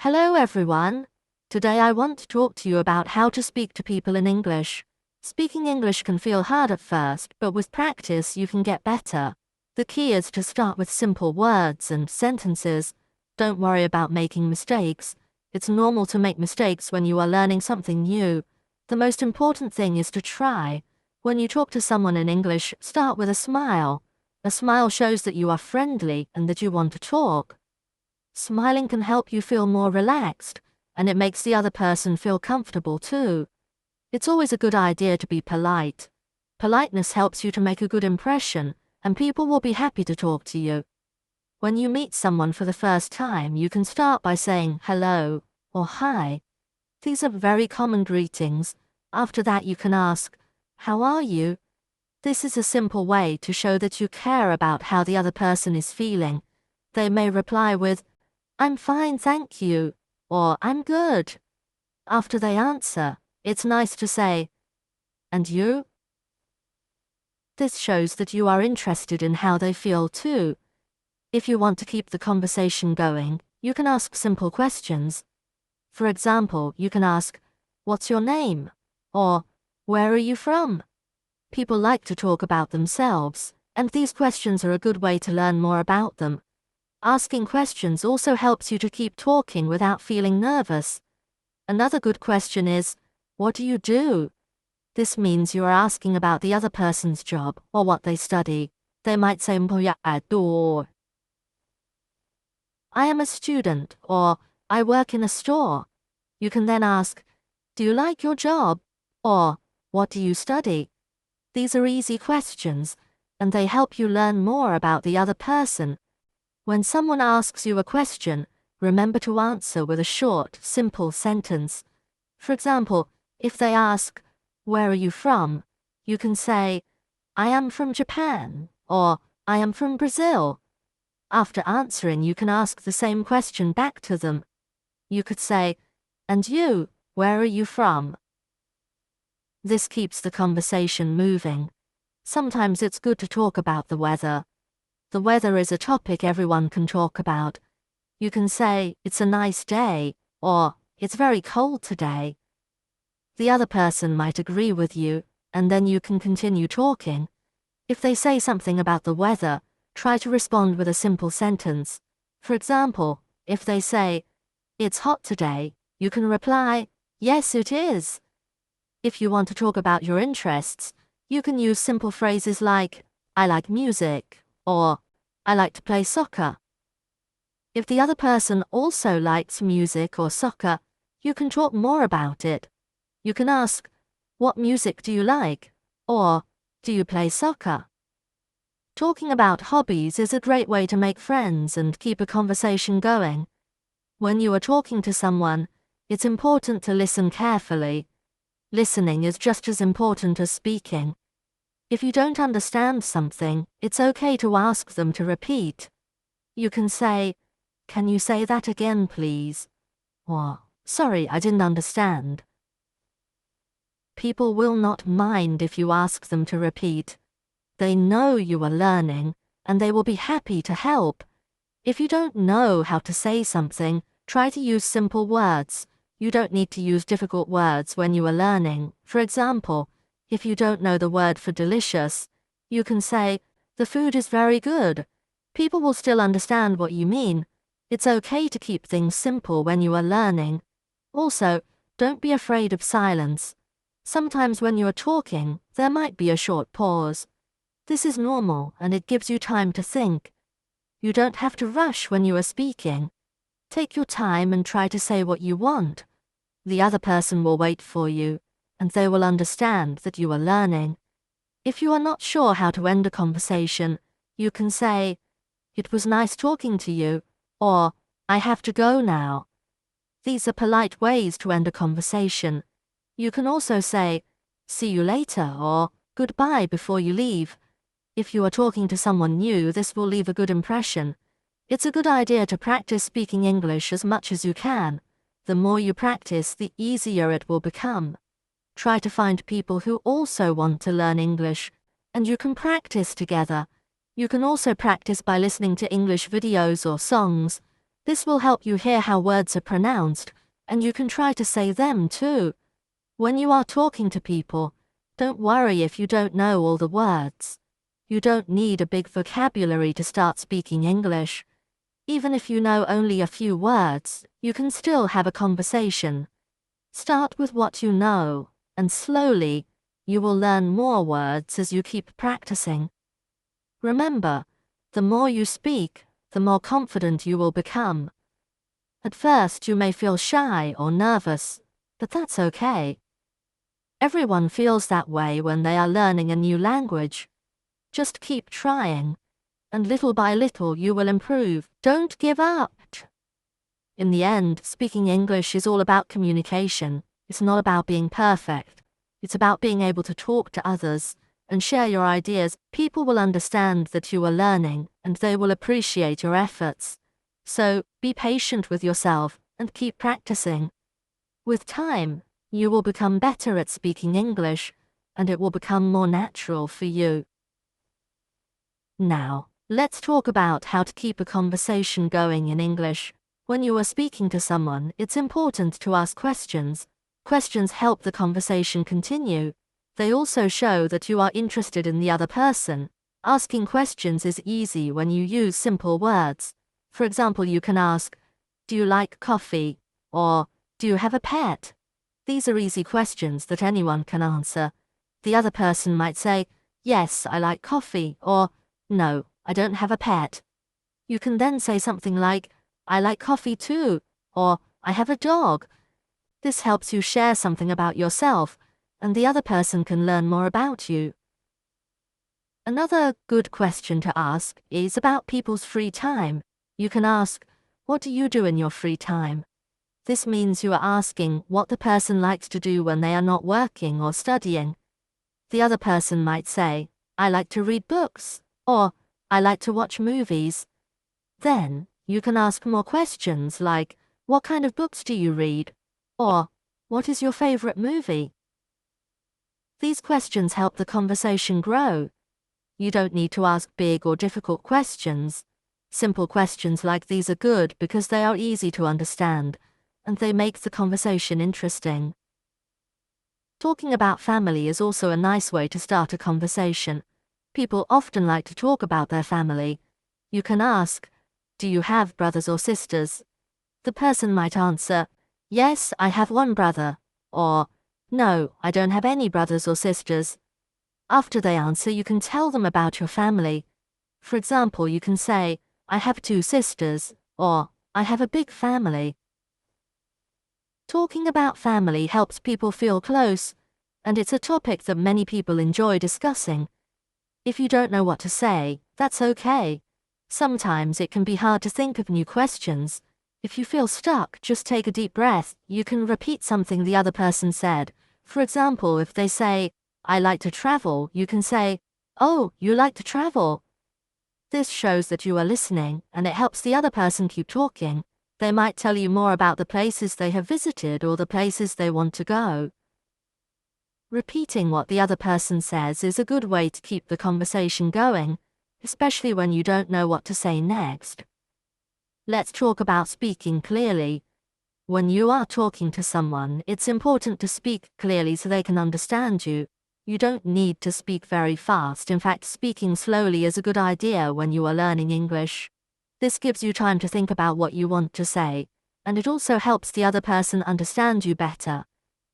Hello everyone. Today I want to talk to you about how to speak to people in English. Speaking English can feel hard at first, but with practice you can get better. The key is to start with simple words and sentences. Don't worry about making mistakes. It's normal to make mistakes when you are learning something new. The most important thing is to try. When you talk to someone in English, start with a smile. A smile shows that you are friendly and that you want to talk. Smiling can help you feel more relaxed, and it makes the other person feel comfortable too. It's always a good idea to be polite. Politeness helps you to make a good impression, and people will be happy to talk to you. When you meet someone for the first time, you can start by saying hello or hi. These are very common greetings. After that, you can ask, "How are you?" This is a simple way to show that you care about how the other person is feeling. They may reply with, "I'm fine, thank you," or "I'm good." After they answer, it's nice to say, "And you?" This shows that you are interested in how they feel too. If you want to keep the conversation going, you can ask simple questions. For example, you can ask, "What's your name?" or "Where are you from?" People like to talk about themselves, and these questions are a good way to learn more about them. Asking questions also helps you to keep talking without feeling nervous. Another good question is, "What do you do?" This means you are asking about the other person's job or what they study. They might say, "I am a student," or "I work in a store." You can then ask, "Do you like your job?" or "What do you study?" These are easy questions, and they help you learn more about the other person. When someone asks you a question, remember to answer with a short, simple sentence. For example, if they ask, "Where are you from?" you can say, "I am from Japan," or "I am from Brazil." After answering, you can ask the same question back to them. You could say, "And you, where are you from?" This keeps the conversation moving. Sometimes it's good to talk about the weather. The weather is a topic everyone can talk about. You can say, "It's a nice day," or "It's very cold today." The other person might agree with you, and then you can continue talking. If they say something about the weather, try to respond with a simple sentence. For example, if they say, "It's hot today," you can reply, "Yes, it is." If you want to talk about your interests, you can use simple phrases like, "I like music," or "I like to play soccer." If the other person also likes music or soccer, you can talk more about it. You can ask, "What music do you like?" or "Do you play soccer?" Talking about hobbies is a great way to make friends and keep a conversation going. When you are talking to someone, it's important to listen carefully. Listening is just as important as speaking. If you don't understand something, it's okay to ask them to repeat. You can say, "Can you say that again, please?" or "Sorry, I didn't understand." People will not mind if you ask them to repeat. They know you are learning, and they will be happy to help. If you don't know how to say something, try to use simple words. You don't need to use difficult words when you are learning. For example, if you don't know the word for delicious, you can say, "The food is very good." People will still understand what you mean. It's okay to keep things simple when you are learning. Also, don't be afraid of silence. Sometimes when you are talking, there might be a short pause. This is normal, and it gives you time to think. You don't have to rush when you are speaking. Take your time and try to say what you want. The other person will wait for you, and they will understand that you are learning. If you are not sure how to end a conversation, you can say, "It was nice talking to you," or "I have to go now." These are polite ways to end a conversation. You can also say, "See you later," or "Goodbye" before you leave. If you are talking to someone new, this will leave a good impression. It's a good idea to practice speaking English as much as you can. The more you practice, the easier it will become. Try to find people who also want to learn English, and you can practice together. You can also practice by listening to English videos or songs. This will help you hear how words are pronounced, and you can try to say them too. When you are talking to people, don't worry if you don't know all the words. You don't need a big vocabulary to start speaking English. Even if you know only a few words, you can still have a conversation. Start with what you know, and slowly, you will learn more words as you keep practicing. Remember, the more you speak, the more confident you will become. At first, you may feel shy or nervous, but that's okay. Everyone feels that way when they are learning a new language. Just keep trying, and little by little you will improve. Don't give up. In the end, speaking English is all about communication. It's not about being perfect. It's about being able to talk to others and share your ideas. People will understand that you are learning, and they will appreciate your efforts. So, be patient with yourself and keep practicing. With time, you will become better at speaking English, and it will become more natural for you. Now, let's talk about how to keep a conversation going in English. When you are speaking to someone, it's important to ask questions. Questions help the conversation continue. They also show that you are interested in the other person. Asking questions is easy when you use simple words. For example, you can ask, "Do you like coffee?" or "Do you have a pet?" These are easy questions that anyone can answer. The other person might say, "Yes, I like coffee," or "No, I don't have a pet." You can then say something like, "I like coffee too," or "I have a dog." This helps you share something about yourself, and the other person can learn more about you. Another good question to ask is about people's free time. You can ask, "What do you do in your free time?" This means you are asking what the person likes to do when they are not working or studying. The other person might say, "I like to read books," or "I like to watch movies." Then, you can ask more questions like, "What kind of books do you read?" or "What is your favorite movie?" These questions help the conversation grow. You don't need to ask big or difficult questions. Simple questions like these are good because they are easy to understand, and they make the conversation interesting. Talking about family is also a nice way to start a conversation. People often like to talk about their family. You can ask, "Do you have brothers or sisters?" The person might answer, "Yes, I have one brother," or "No, I don't have any brothers or sisters." After they answer, you can tell them about your family. For example, you can say, "I have 2 sisters," or "I have a big family." Talking about family helps people feel close, and it's a topic that many people enjoy discussing. If you don't know what to say, that's okay. Sometimes it can be hard to think of new questions. If you feel stuck, just take a deep breath. You can repeat something the other person said. For example, if they say, "I like to travel," you can say, "Oh, you like to travel." This shows that you are listening, and it helps the other person keep talking. They might tell you more about the places they have visited or the places they want to go. Repeating what the other person says is a good way to keep the conversation going, especially when you don't know what to say next. Let's talk about speaking clearly. When you are talking to someone, it's important to speak clearly so they can understand you. You don't need to speak very fast. In fact, speaking slowly is a good idea when you are learning English. This gives you time to think about what you want to say, and it also helps the other person understand you better.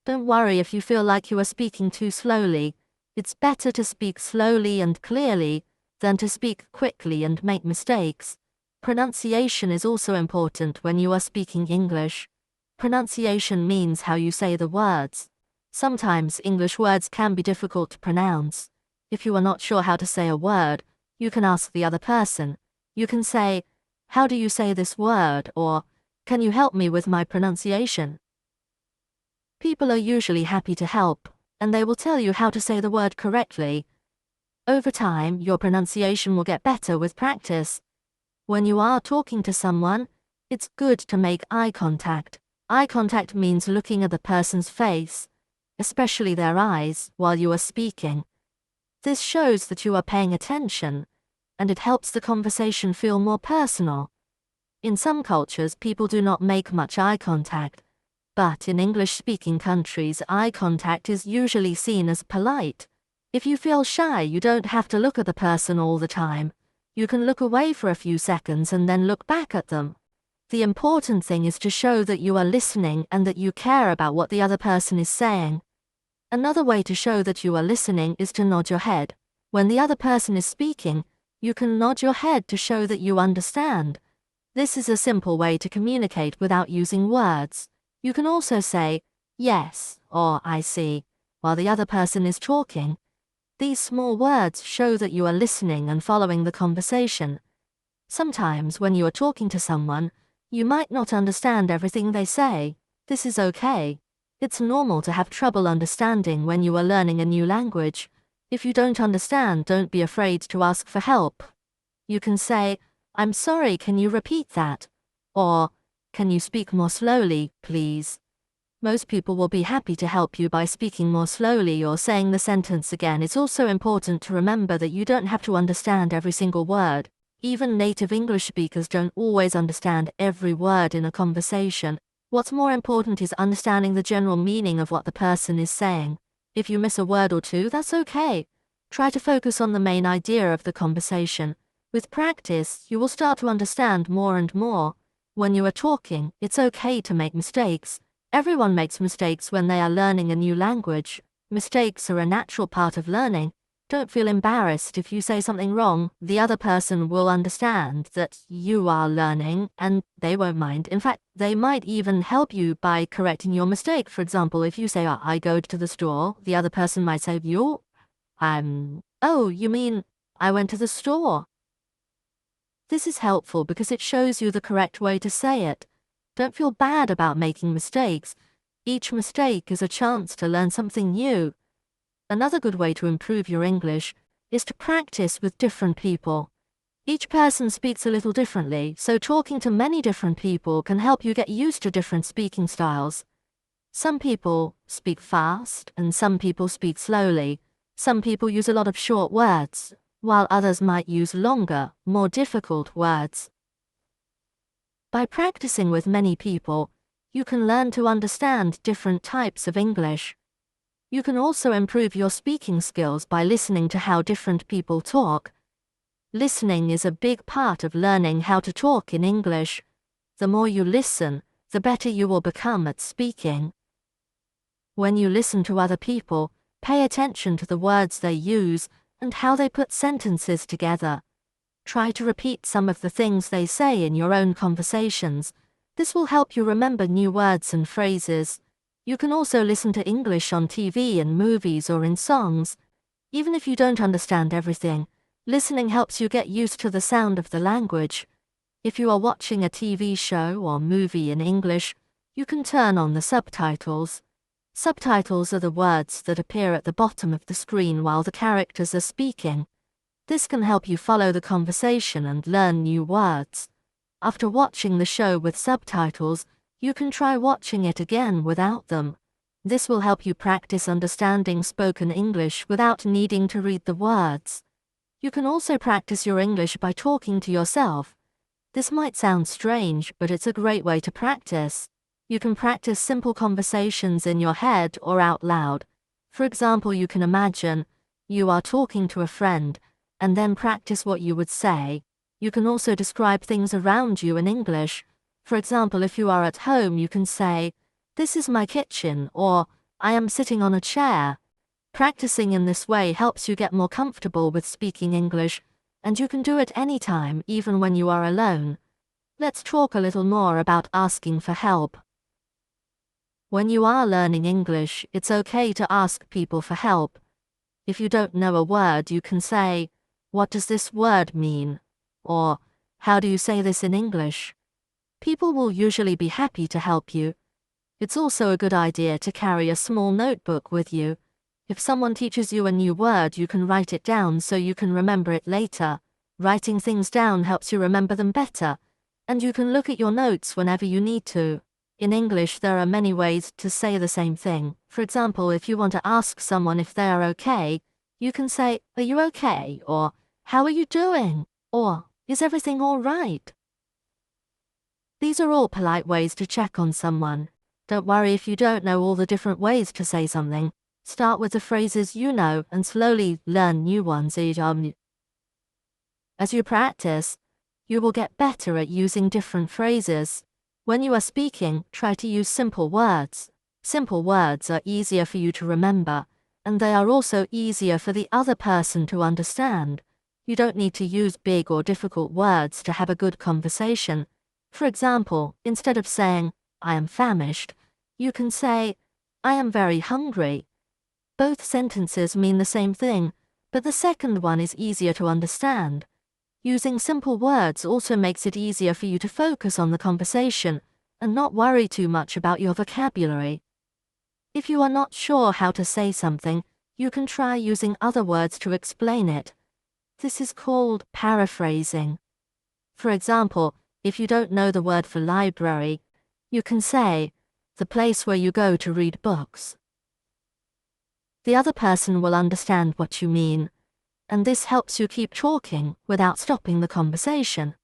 Don't worry if you feel like you are speaking too slowly. It's better to speak slowly and clearly than to speak quickly and make mistakes. Pronunciation is also important when you are speaking English. Pronunciation means how you say the words. Sometimes English words can be difficult to pronounce. If you are not sure how to say a word, you can ask the other person. You can say, "How do you say this word?" or "Can you help me with my pronunciation?" People are usually happy to help, and they will tell you how to say the word correctly. Over time, your pronunciation will get better with practice. When you are talking to someone, it's good to make eye contact. Eye contact means looking at the person's face, especially their eyes, while you are speaking. This shows that you are paying attention, and it helps the conversation feel more personal. In some cultures, people do not make much eye contact, but in English-speaking countries, eye contact is usually seen as polite. If you feel shy, you don't have to look at the person all the time. You can look away for a few seconds and then look back at them. The important thing is to show that you are listening and that you care about what the other person is saying. Another way to show that you are listening is to nod your head. When the other person is speaking, you can nod your head to show that you understand. This is a simple way to communicate without using words. You can also say, yes, or I see, while the other person is talking. These small words show that you are listening and following the conversation. Sometimes when you are talking to someone, you might not understand everything they say. This is okay. It's normal to have trouble understanding when you are learning a new language. If you don't understand, don't be afraid to ask for help. You can say, I'm sorry, can you repeat that? Or, can you speak more slowly, please? Most people will be happy to help you by speaking more slowly or saying the sentence again. It's also important to remember that you don't have to understand every single word. Even native English speakers don't always understand every word in a conversation. What's more important is understanding the general meaning of what the person is saying. If you miss a word or two, that's okay. Try to focus on the main idea of the conversation. With practice, you will start to understand more and more. When you are talking, it's okay to make mistakes. Everyone makes mistakes when they are learning a new language. Mistakes are a natural part of learning. Don't feel embarrassed if you say something wrong. The other person will understand that you are learning and they won't mind. In fact, they might even help you by correcting your mistake. For example, if you say, I go to the store, the other person might say, oh, you mean, I went to the store. This is helpful because it shows you the correct way to say it. Don't feel bad about making mistakes. Each mistake is a chance to learn something new. Another good way to improve your English is to practice with different people. Each person speaks a little differently, so talking to many different people can help you get used to different speaking styles. Some people speak fast and some people speak slowly. Some people use a lot of short words, while others might use longer, more difficult words. By practicing with many people, you can learn to understand different types of English. You can also improve your speaking skills by listening to how different people talk. Listening is a big part of learning how to talk in English. The more you listen, the better you will become at speaking. When you listen to other people, pay attention to the words they use and how they put sentences together. Try to repeat some of the things they say in your own conversations. This will help you remember new words and phrases. You can also listen to English on TV and movies or in songs. Even if you don't understand everything, listening helps you get used to the sound of the language. If you are watching a TV show or movie in English, you can turn on the subtitles. Subtitles are the words that appear at the bottom of the screen while the characters are speaking. This can help you follow the conversation and learn new words. After watching the show with subtitles, you can try watching it again without them. This will help you practice understanding spoken English without needing to read the words. You can also practice your English by talking to yourself. This might sound strange, but it's a great way to practice. You can practice simple conversations in your head or out loud. For example, you can imagine you are talking to a friend, and then practice what you would say. You can also describe things around you in English. For example, if you are at home, you can say, "This is my kitchen," or "I am sitting on a chair." Practicing in this way helps you get more comfortable with speaking English, and you can do it anytime, even when you are alone. Let's talk a little more about asking for help. When you are learning English, it's okay to ask people for help. If you don't know a word, you can say, "What does this word mean?" Or, "How do you say this in English?" People will usually be happy to help you. It's also a good idea to carry a small notebook with you. If someone teaches you a new word, you can write it down so you can remember it later. Writing things down helps you remember them better, and you can look at your notes whenever you need to. In English, there are many ways to say the same thing. For example, if you want to ask someone if they are okay, you can say, "Are you okay?" or "How are you doing?" or "Is everything all right?" These are all polite ways to check on someone. Don't worry if you don't know all the different ways to say something. Start with the phrases you know and slowly learn new ones. As you practice, you will get better at using different phrases. When you are speaking, try to use simple words. Simple words are easier for you to remember, and they are also easier for the other person to understand. You don't need to use big or difficult words to have a good conversation. For example, instead of saying, I am famished, you can say, I am very hungry. Both sentences mean the same thing, but the second one is easier to understand. Using simple words also makes it easier for you to focus on the conversation and not worry too much about your vocabulary. If you are not sure how to say something, you can try using other words to explain it. This is called paraphrasing. For example, if you don't know the word for library, you can say, the place where you go to read books. The other person will understand what you mean, and this helps you keep talking without stopping the conversation.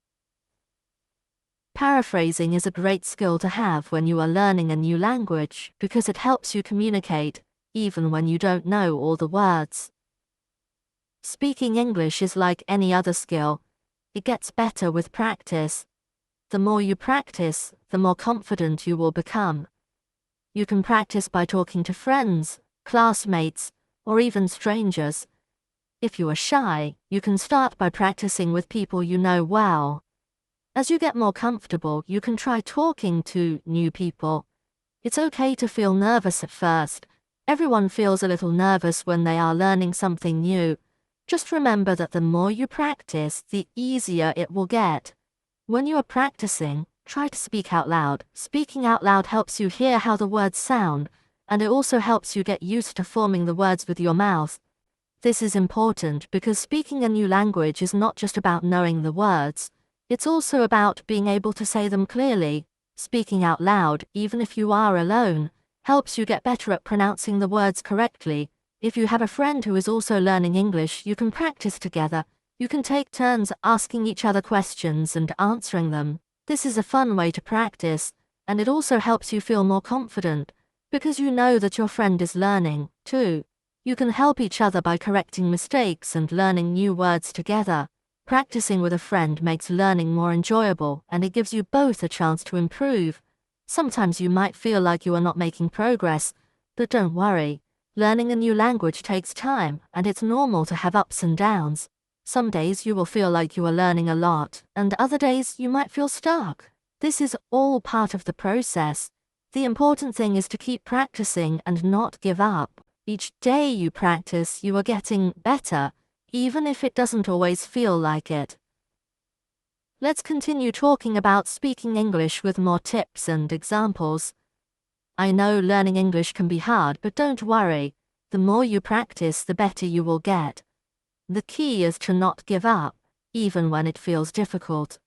Paraphrasing is a great skill to have when you are learning a new language because it helps you communicate, even when you don't know all the words. Speaking English is like any other skill. It gets better with practice. The more you practice, the more confident you will become. You can practice by talking to friends, classmates, or even strangers. If you are shy, you can start by practicing with people you know well. As you get more comfortable, you can try talking to new people. It's okay to feel nervous at first. Everyone feels a little nervous when they are learning something new. Just remember that the more you practice, the easier it will get. When you are practicing, try to speak out loud. Speaking out loud helps you hear how the words sound, and it also helps you get used to forming the words with your mouth. This is important because speaking a new language is not just about knowing the words. It's also about being able to say them clearly. Speaking out loud, even if you are alone, helps you get better at pronouncing the words correctly. If you have a friend who is also learning English, you can practice together. You can take turns asking each other questions and answering them. This is a fun way to practice, and it also helps you feel more confident, because you know that your friend is learning, too. You can help each other by correcting mistakes and learning new words together. Practicing with a friend makes learning more enjoyable, and it gives you both a chance to improve. Sometimes you might feel like you are not making progress, but don't worry. Learning a new language takes time, and it's normal to have ups and downs. Some days you will feel like you are learning a lot, and other days you might feel stuck. This is all part of the process. The important thing is to keep practicing and not give up. Each day you practice, you are getting better, even if it doesn't always feel like it. Let's continue talking about speaking English with more tips and examples. I know learning English can be hard, but don't worry. The more you practice, the better you will get. The key is to not give up, even when it feels difficult.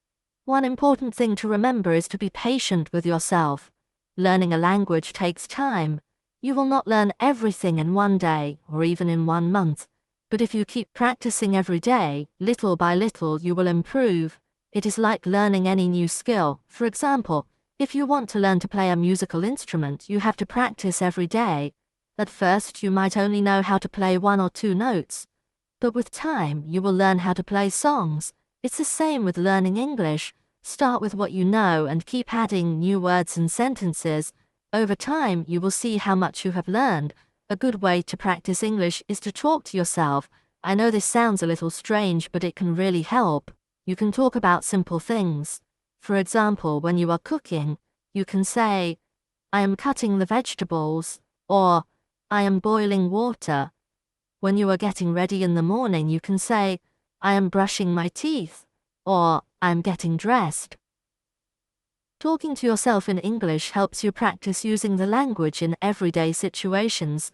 One important thing to remember is to be patient with yourself. Learning a language takes time. You will not learn everything in one day or even in 1 month, but if you keep practicing every day, little by little you will improve. It is like learning any new skill. For example, if you want to learn to play a musical instrument, you have to practice every day. At first, you might only know how to play 1 or 2 notes, but with time, you will learn how to play songs. It's the same with learning English. Start with what you know and keep adding new words and sentences. Over time, you will see how much you have learned. A good way to practice English is to talk to yourself. I know this sounds a little strange, but it can really help. You can talk about simple things. For example, when you are cooking, you can say, I am cutting the vegetables, or I am boiling water. When you are getting ready in the morning, you can say, I am brushing my teeth, or I am getting dressed. Talking to yourself in English helps you practice using the language in everyday situations.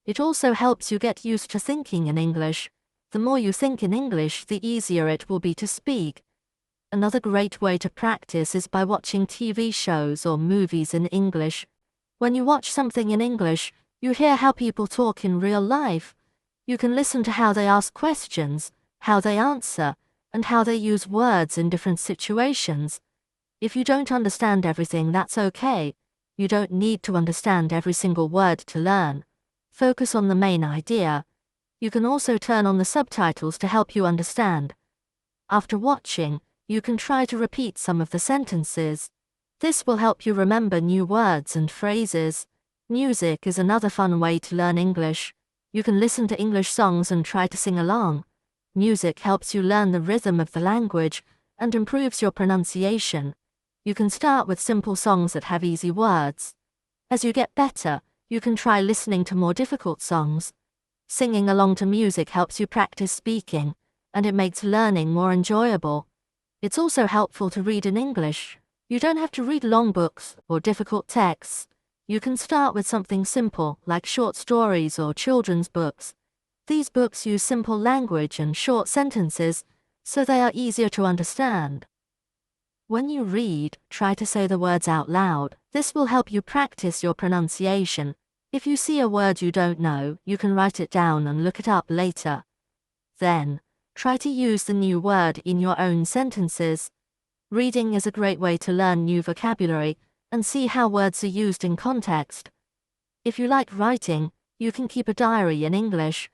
It also helps you get used to thinking in English. The more you think in English, the easier it will be to speak. Another great way to practice is by watching TV shows or movies in English. When you watch something in English, you hear how people talk in real life. You can listen to how they ask questions, how they answer, and how they use words in different situations. If you don't understand everything, that's okay. You don't need to understand every single word to learn. Focus on the main idea. You can also turn on the subtitles to help you understand. After watching, you can try to repeat some of the sentences. This will help you remember new words and phrases. Music is another fun way to learn English. You can listen to English songs and try to sing along. Music helps you learn the rhythm of the language and improves your pronunciation. You can start with simple songs that have easy words. As you get better, you can try listening to more difficult songs. Singing along to music helps you practice speaking, and it makes learning more enjoyable. It's also helpful to read in English. You don't have to read long books or difficult texts. You can start with something simple, like short stories or children's books. These books use simple language and short sentences, so they are easier to understand. When you read, try to say the words out loud. This will help you practice your pronunciation. If you see a word you don't know, you can write it down and look it up later. Then, try to use the new word in your own sentences. Reading is a great way to learn new vocabulary and see how words are used in context. If you like writing, you can keep a diary in English.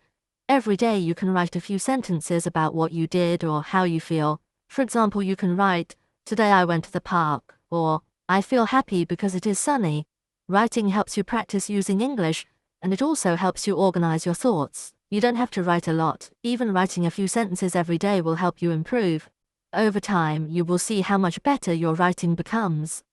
Every day you can write a few sentences about what you did or how you feel. For example, you can write, "Today I went to the park," or "I feel happy because it is sunny." Writing helps you practice using English, and it also helps you organize your thoughts. You don't have to write a lot. Even writing a few sentences every day will help you improve. Over time, you will see how much better your writing becomes.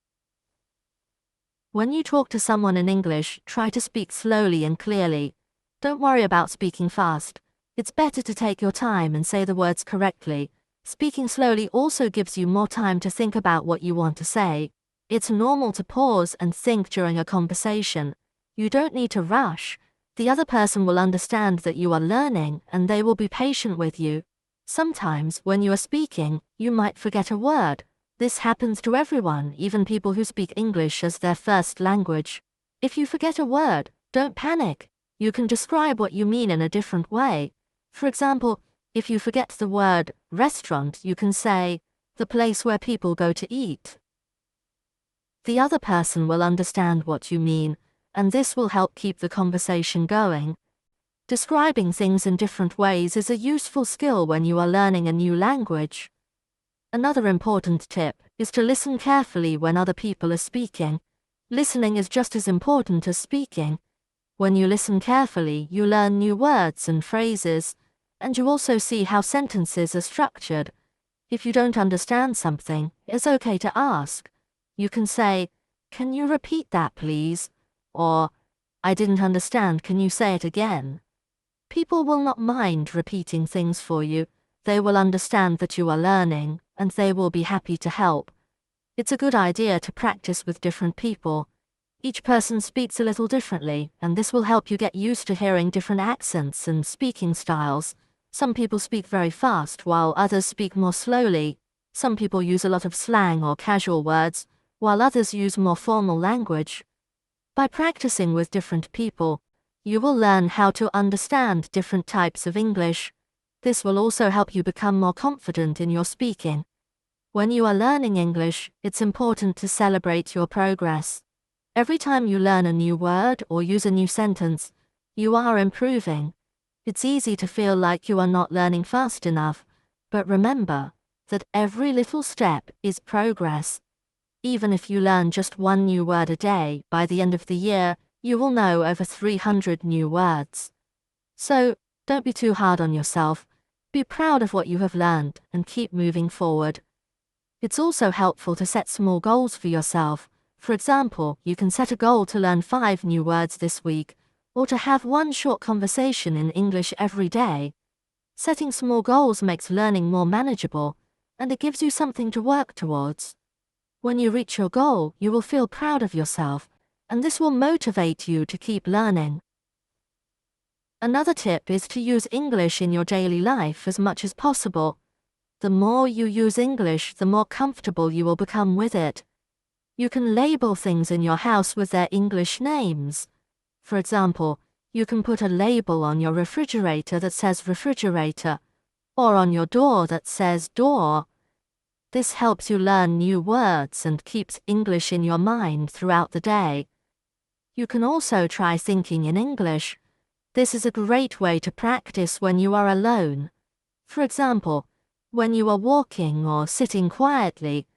When you talk to someone in English, try to speak slowly and clearly. Don't worry about speaking fast. It's better to take your time and say the words correctly. Speaking slowly also gives you more time to think about what you want to say. It's normal to pause and think during a conversation. You don't need to rush. The other person will understand that you are learning and they will be patient with you. Sometimes, when you are speaking, you might forget a word. This happens to everyone, even people who speak English as their first language. If you forget a word, don't panic. You can describe what you mean in a different way. For example, if you forget the word restaurant, you can say, "the place where people go to eat." The other person will understand what you mean, and this will help keep the conversation going. Describing things in different ways is a useful skill when you are learning a new language. Another important tip is to listen carefully when other people are speaking. Listening is just as important as speaking. When you listen carefully, you learn new words and phrases, and you also see how sentences are structured. If you don't understand something, it's okay to ask. You can say, "Can you repeat that, please?" Or, "I didn't understand, can you say it again?" People will not mind repeating things for you. They will understand that you are learning, and they will be happy to help. It's a good idea to practice with different people. Each person speaks a little differently, and this will help you get used to hearing different accents and speaking styles. Some people speak very fast, while others speak more slowly. Some people use a lot of slang or casual words, while others use more formal language. By practicing with different people, you will learn how to understand different types of English. This will also help you become more confident in your speaking. When you are learning English, it's important to celebrate your progress. Every time you learn a new word or use a new sentence, you are improving. It's easy to feel like you are not learning fast enough, but remember that every little step is progress. Even if you learn just one new word a day, by the end of the year, you will know over 300 new words. So, don't be too hard on yourself. Be proud of what you have learned and keep moving forward. It's also helpful to set small goals for yourself. For example, you can set a goal to learn 5 new words this week, or to have one short conversation in English every day. Setting small goals makes learning more manageable, and it gives you something to work towards. When you reach your goal, you will feel proud of yourself, and this will motivate you to keep learning. Another tip is to use English in your daily life as much as possible. The more you use English, the more comfortable you will become with it. You can label things in your house with their English names. For example, you can put a label on your refrigerator that says refrigerator, or on your door that says door. This helps you learn new words and keeps English in your mind throughout the day. You can also try thinking in English. This is a great way to practice when you are alone. For example, when you are walking or sitting quietly,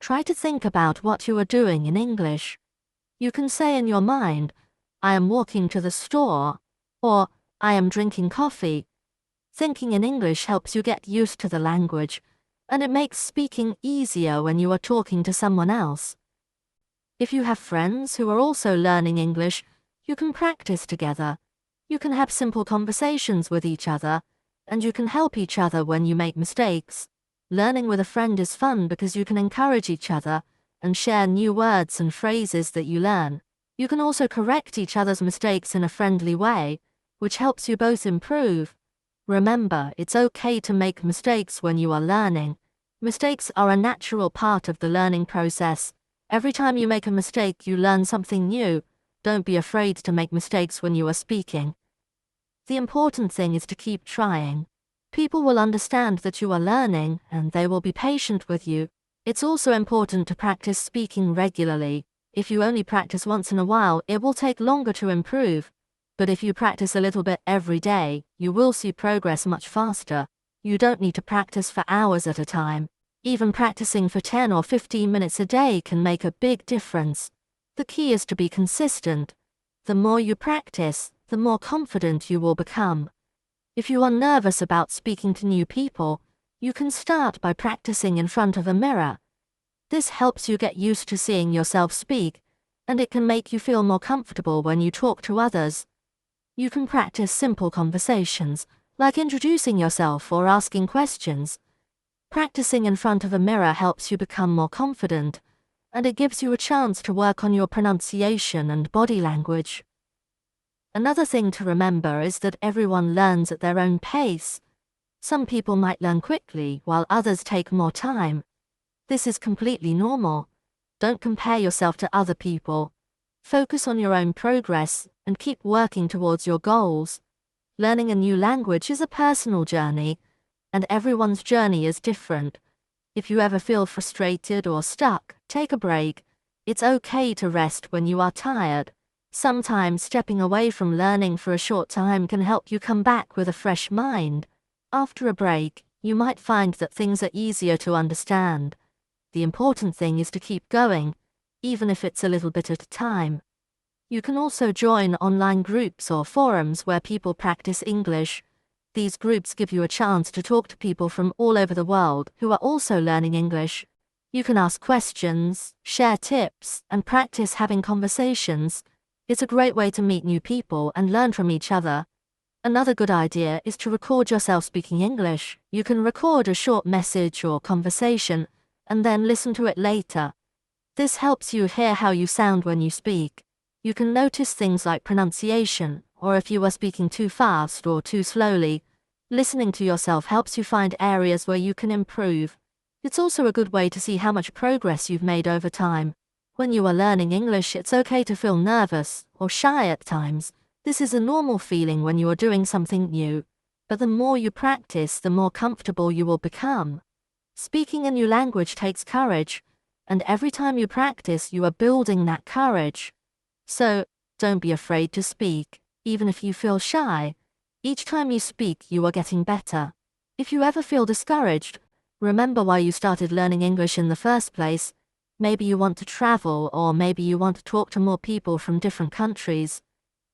try to think about what you are doing in English. You can say in your mind, I am walking to the store, or I am drinking coffee. Thinking in English helps you get used to the language, and it makes speaking easier when you are talking to someone else. If you have friends who are also learning English, you can practice together. You can have simple conversations with each other, and you can help each other when you make mistakes. Learning with a friend is fun because you can encourage each other and share new words and phrases that you learn. You can also correct each other's mistakes in a friendly way, which helps you both improve. Remember, it's okay to make mistakes when you are learning. Mistakes are a natural part of the learning process. Every time you make a mistake, you learn something new. Don't be afraid to make mistakes when you are speaking. The important thing is to keep trying. People will understand that you are learning, and they will be patient with you. It's also important to practice speaking regularly. If you only practice once in a while, it will take longer to improve. But if you practice a little bit every day, you will see progress much faster. You don't need to practice for hours at a time. Even practicing for 10 or 15 minutes a day can make a big difference. The key is to be consistent. The more you practice, the more confident you will become. If you are nervous about speaking to new people, you can start by practicing in front of a mirror. This helps you get used to seeing yourself speak, and it can make you feel more comfortable when you talk to others. You can practice simple conversations, like introducing yourself or asking questions. Practicing in front of a mirror helps you become more confident, and it gives you a chance to work on your pronunciation and body language. Another thing to remember is that everyone learns at their own pace. Some people might learn quickly, while others take more time. This is completely normal. Don't compare yourself to other people. Focus on your own progress and keep working towards your goals. Learning a new language is a personal journey, and everyone's journey is different. If you ever feel frustrated or stuck, take a break. It's okay to rest when you are tired. Sometimes stepping away from learning for a short time can help you come back with a fresh mind. After a break, you might find that things are easier to understand. The important thing is to keep going, even if it's a little bit at a time. You can also join online groups or forums where people practice English. These groups give you a chance to talk to people from all over the world who are also learning English. You can ask questions, share tips, and practice having conversations. It's a great way to meet new people and learn from each other. Another good idea is to record yourself speaking English. You can record a short message or conversation and then listen to it later. This helps you hear how you sound when you speak. You can notice things like pronunciation, or if you are speaking too fast or too slowly. Listening to yourself helps you find areas where you can improve. It's also a good way to see how much progress you've made over time. When you are learning English, it's okay to feel nervous or shy at times. This is a normal feeling when you are doing something new. But the more you practice, the more comfortable you will become. Speaking a new language takes courage, and every time you practice, you are building that courage. So, don't be afraid to speak, even if you feel shy. Each time you speak, you are getting better. If you ever feel discouraged, remember why you started learning English in the first place. Maybe you want to travel, or maybe you want to talk to more people from different countries.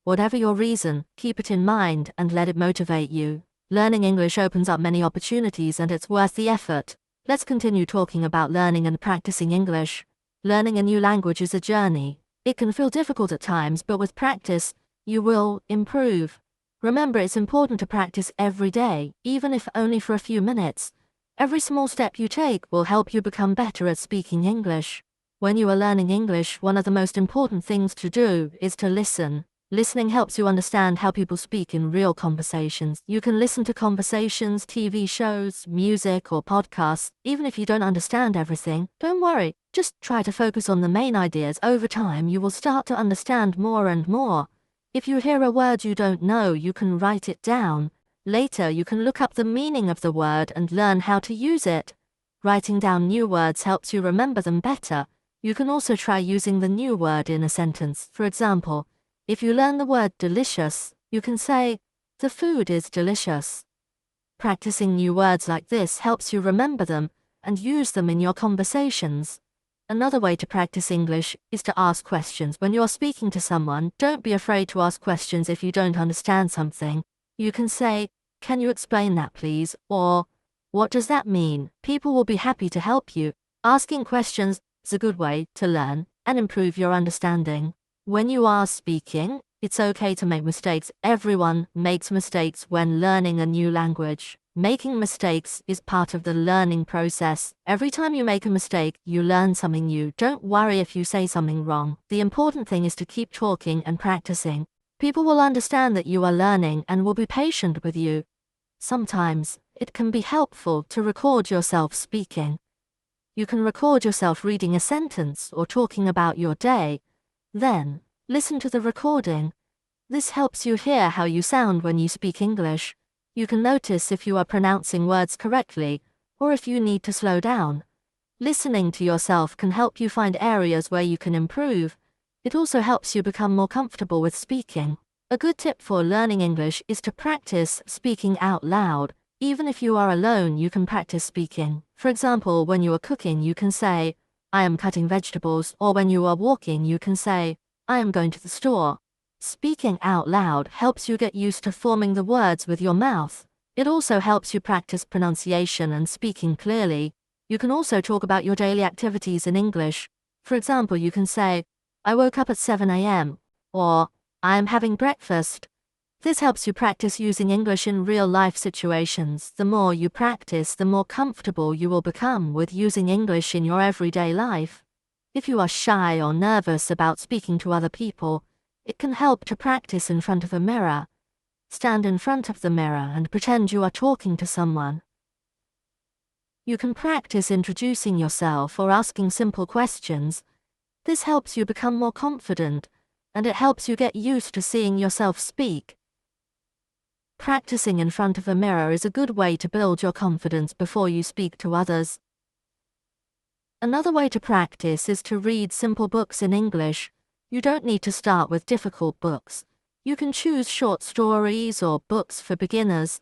Whatever your reason, keep it in mind and let it motivate you. Learning English opens up many opportunities and it's worth the effort. Let's continue talking about learning and practicing English. Learning a new language is a journey. It can feel difficult at times, but with practice, you will improve. Remember, it's important to practice every day, even if only for a few minutes. Every small step you take will help you become better at speaking English. When you are learning English, one of the most important things to do is to listen. Listening helps you understand how people speak in real conversations. You can listen to conversations, TV shows, music, or podcasts. Even if you don't understand everything, don't worry. Just try to focus on the main ideas. Over time, you will start to understand more and more. If you hear a word you don't know, you can write it down. Later, you can look up the meaning of the word and learn how to use it. Writing down new words helps you remember them better. You can also try using the new word in a sentence. For example, if you learn the word delicious, you can say, "The food is delicious." Practicing new words like this helps you remember them and use them in your conversations. Another way to practice English is to ask questions. When you're speaking to someone, don't be afraid to ask questions if you don't understand something. You can say, "Can you explain that, please?" Or, "What does that mean?" People will be happy to help you. Asking questions is a good way to learn and improve your understanding. When you are speaking, it's okay to make mistakes. Everyone makes mistakes when learning a new language. Making mistakes is part of the learning process. Every time you make a mistake, you learn something new. Don't worry if you say something wrong. The important thing is to keep talking and practicing. People will understand that you are learning and will be patient with you. Sometimes, it can be helpful to record yourself speaking. You can record yourself reading a sentence or talking about your day. Then, listen to the recording. This helps you hear how you sound when you speak English. You can notice if you are pronouncing words correctly or if you need to slow down. Listening to yourself can help you find areas where you can improve. It also helps you become more comfortable with speaking. A good tip for learning English is to practice speaking out loud. Even if you are alone, you can practice speaking. For example, when you are cooking, you can say, "I am cutting vegetables," or when you are walking, you can say, "I am going to the store." Speaking out loud helps you get used to forming the words with your mouth. It also helps you practice pronunciation and speaking clearly. You can also talk about your daily activities in English. For example, you can say, "I woke up at 7 a.m." or "I am having breakfast." This helps you practice using English in real-life situations. The more you practice, the more comfortable you will become with using English in your everyday life. If you are shy or nervous about speaking to other people, it can help to practice in front of a mirror. Stand in front of the mirror and pretend you are talking to someone. You can practice introducing yourself or asking simple questions. This helps you become more confident, and it helps you get used to seeing yourself speak. Practicing in front of a mirror is a good way to build your confidence before you speak to others. Another way to practice is to read simple books in English. You don't need to start with difficult books. You can choose short stories or books for beginners.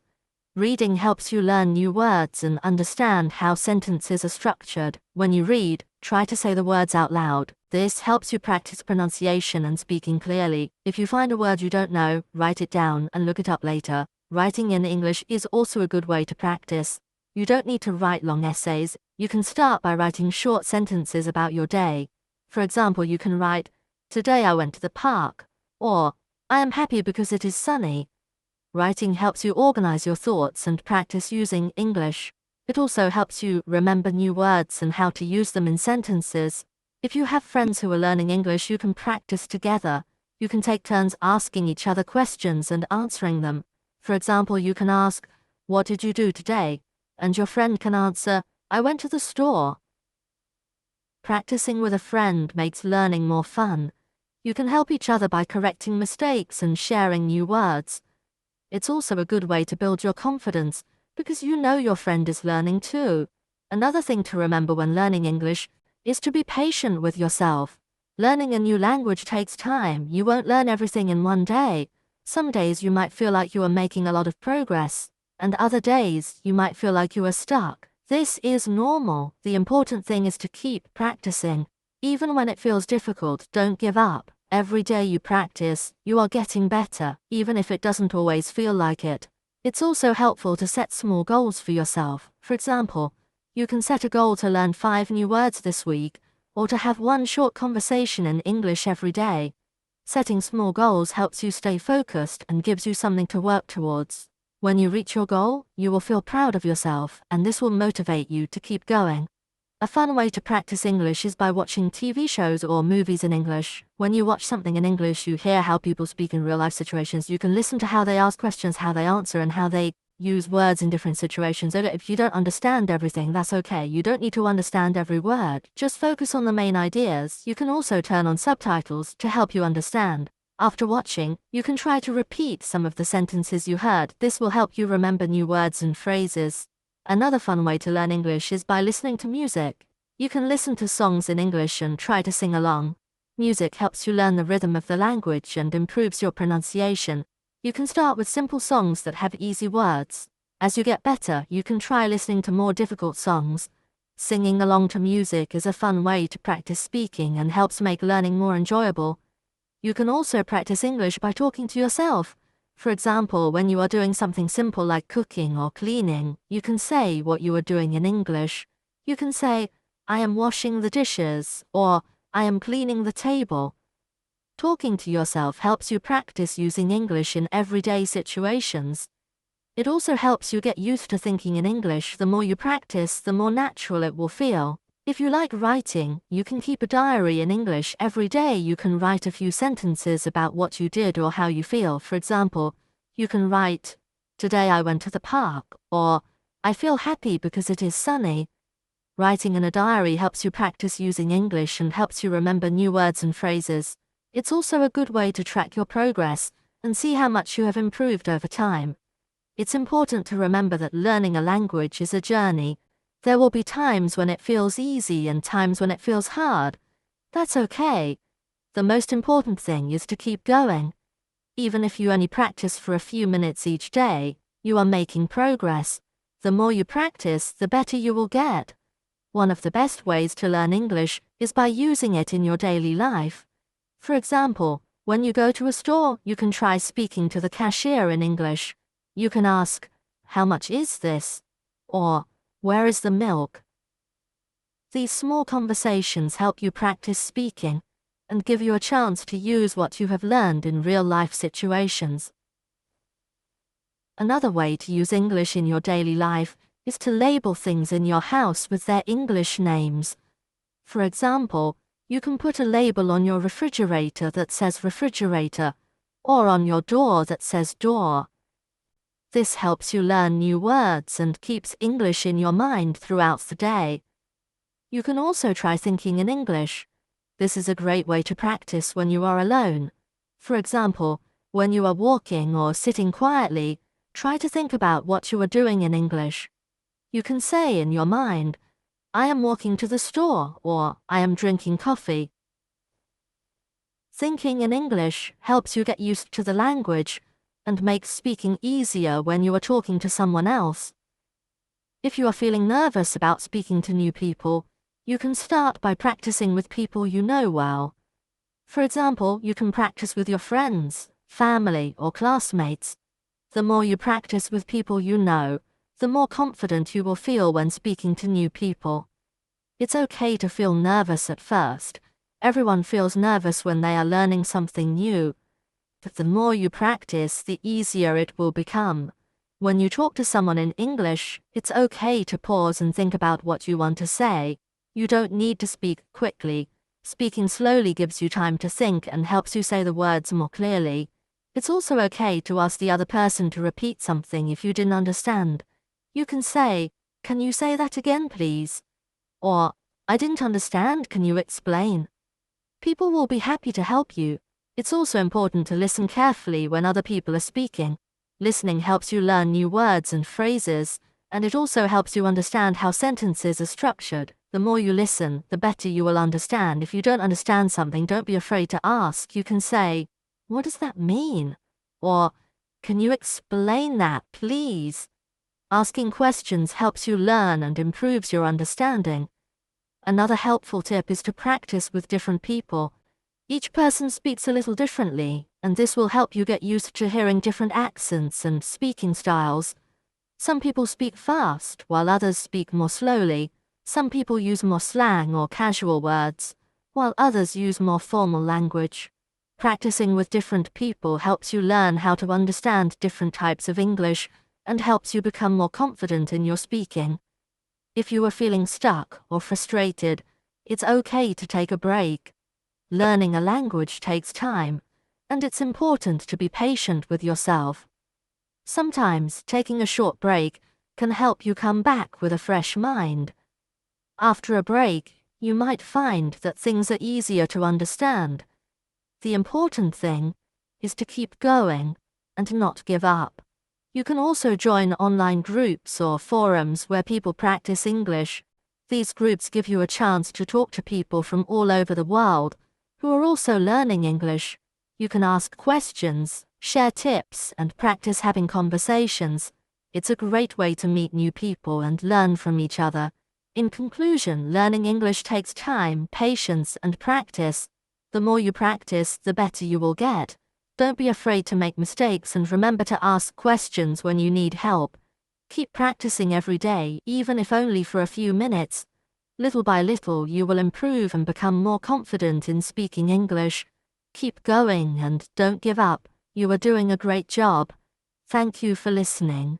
Reading helps you learn new words and understand how sentences are structured. When you read, try to say the words out loud. This helps you practice pronunciation and speaking clearly. If you find a word you don't know, write it down and look it up later. Writing in English is also a good way to practice. You don't need to write long essays. You can start by writing short sentences about your day. For example, you can write, "Today I went to the park," or "I am happy because it is sunny." Writing helps you organize your thoughts and practice using English. It also helps you remember new words and how to use them in sentences. If you have friends who are learning English, you can practice together. You can take turns asking each other questions and answering them. For example, you can ask, "What did you do today?" and your friend can answer, "I went to the store." Practicing with a friend makes learning more fun. You can help each other by correcting mistakes and sharing new words. It's also a good way to build your confidence because you know your friend is learning too. Another thing to remember when learning English is to be patient with yourself. Learning a new language takes time. You won't learn everything in one day. Some days you might feel like you are making a lot of progress, and other days you might feel like you are stuck. This is normal. The important thing is to keep practicing. Even when it feels difficult, don't give up. Every day you practice, you are getting better, even if it doesn't always feel like it. It's also helpful to set small goals for yourself. For example, you can set a goal to learn 5 new words this week, or to have one short conversation in English every day. Setting small goals helps you stay focused and gives you something to work towards. When you reach your goal, you will feel proud of yourself, and this will motivate you to keep going. A fun way to practice English is by watching TV shows or movies in English. When you watch something in English, you hear how people speak in real-life situations. You can listen to how they ask questions, how they answer, and how they use words in different situations. If you don't understand everything, that's okay. You don't need to understand every word. Just focus on the main ideas. You can also turn on subtitles to help you understand. After watching, you can try to repeat some of the sentences you heard. This will help you remember new words and phrases. Another fun way to learn English is by listening to music. You can listen to songs in English and try to sing along. Music helps you learn the rhythm of the language and improves your pronunciation. You can start with simple songs that have easy words. As you get better, you can try listening to more difficult songs. Singing along to music is a fun way to practice speaking and helps make learning more enjoyable. You can also practice English by talking to yourself. For example, when you are doing something simple like cooking or cleaning, you can say what you are doing in English. You can say, I am washing the dishes, or I am cleaning the table. Talking to yourself helps you practice using English in everyday situations. It also helps you get used to thinking in English. The more you practice, the more natural it will feel. If you like writing, you can keep a diary in English. Every day you can write a few sentences about what you did or how you feel. For example, you can write, Today I went to the park, or I feel happy because it is sunny. Writing in a diary helps you practice using English and helps you remember new words and phrases. It's also a good way to track your progress and see how much you have improved over time. It's important to remember that learning a language is a journey. There will be times when it feels easy and times when it feels hard. That's okay. The most important thing is to keep going. Even if you only practice for a few minutes each day, you are making progress. The more you practice, the better you will get. One of the best ways to learn English is by using it in your daily life. For example, when you go to a store, you can try speaking to the cashier in English. You can ask, How much is this? Or, Where is the milk? These small conversations help you practice speaking and give you a chance to use what you have learned in real-life situations. Another way to use English in your daily life is to label things in your house with their English names. For example, you can put a label on your refrigerator that says refrigerator, or on your door that says door. This helps you learn new words and keeps English in your mind throughout the day. You can also try thinking in English. This is a great way to practice when you are alone. For example, when you are walking or sitting quietly, try to think about what you are doing in English. You can say in your mind, I am walking to the store, or I am drinking coffee. Thinking in English helps you get used to the language and makes speaking easier when you are talking to someone else. If you are feeling nervous about speaking to new people, you can start by practicing with people you know well. For example, you can practice with your friends, family, or classmates. The more you practice with people you know, the more confident you will feel when speaking to new people. It's okay to feel nervous at first. Everyone feels nervous when they are learning something new. But the more you practice, the easier it will become. When you talk to someone in English, it's okay to pause and think about what you want to say. You don't need to speak quickly. Speaking slowly gives you time to think and helps you say the words more clearly. It's also okay to ask the other person to repeat something if you didn't understand. You can say, Can you say that again, please? Or, I didn't understand, can you explain? People will be happy to help you. It's also important to listen carefully when other people are speaking. Listening helps you learn new words and phrases, and it also helps you understand how sentences are structured. The more you listen, the better you will understand. If you don't understand something, don't be afraid to ask. You can say, What does that mean? Or, Can you explain that, please? Asking questions helps you learn and improves your understanding. Another helpful tip is to practice with different people. Each person speaks a little differently, and this will help you get used to hearing different accents and speaking styles. Some people speak fast, while others speak more slowly. Some people use more slang or casual words, while others use more formal language. Practicing with different people helps you learn how to understand different types of English and helps you become more confident in your speaking. If you are feeling stuck or frustrated, it's okay to take a break. Learning a language takes time, and it's important to be patient with yourself. Sometimes taking a short break can help you come back with a fresh mind. After a break, you might find that things are easier to understand. The important thing is to keep going and not give up. You can also join online groups or forums where people practice English. These groups give you a chance to talk to people from all over the world who are also learning English. You can ask questions, share tips, and practice having conversations. It's a great way to meet new people and learn from each other. In conclusion, learning English takes time, patience, and practice. The more you practice, the better you will get. Don't be afraid to make mistakes and remember to ask questions when you need help. Keep practicing every day, even if only for a few minutes. Little by little, you will improve and become more confident in speaking English. Keep going and don't give up. You are doing a great job. Thank you for listening.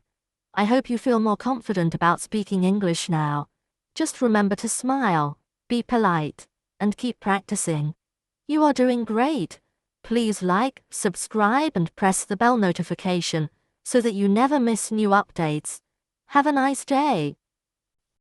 I hope you feel more confident about speaking English now. Just remember to smile, be polite, and keep practicing. You are doing great. Please like, subscribe, and press the bell notification so that you never miss new updates. Have a nice day.